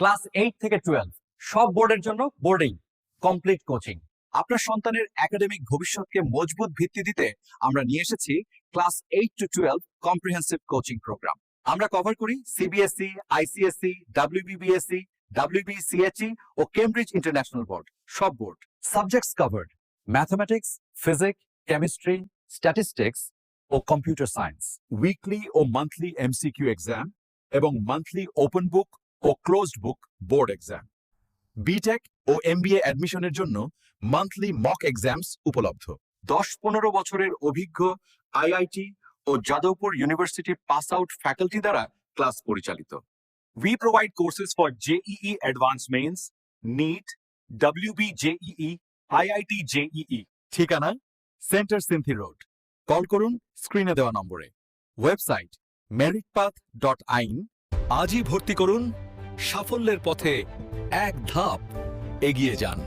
Class 8 থেকে 12 সব বোর্ডের জন্য বোর্ডিং কমপ্লিট কোচিং। আপনার সন্তানের একাডেমিক ভবিষ্যৎকে মজবুত ভিত্তি দিতে আমরা নিয়ে এসেছি class 8 to 12 comprehensive coaching programme. আমরা কভার করি সিবিএসই, আইসিএসই, ডাব্লিউবিবিএসই, WBCHE ও কেমব্রিজ ইন্টারন্যাশনাল বোর্ড, সব বোর্ড। Subjects covered mathematics, physics, chemistry, statistics ও কম্পিউটার সায়েন্স। উইকলি ও মান্থলি এমসিকিউ এক্সাম এবং মান্থলি ওপেন বুক ও closed book board exam. BTech ও এমবিএ অ্যাডমিশনের জন্য মান্থলি মক এক্সামস উপলব্ধ। 10-15 বছরের অভিজ্ঞ আইআইটি ও Jadavpur University pass out faculty দ্বারা ক্লাস পরিচালিত। We provide courses for JEE Advanced Mains, NEET, WB JEE, IIT JEE. ঠিকানা সেন্টার সিনথি রোড। কল করুন স্ক্রিনে দেওয়া নম্বরে। Website meritpath.in। আজই ভর্তি করুন, সাফল্যের পথে এক ধাপ এগিয়ে যান।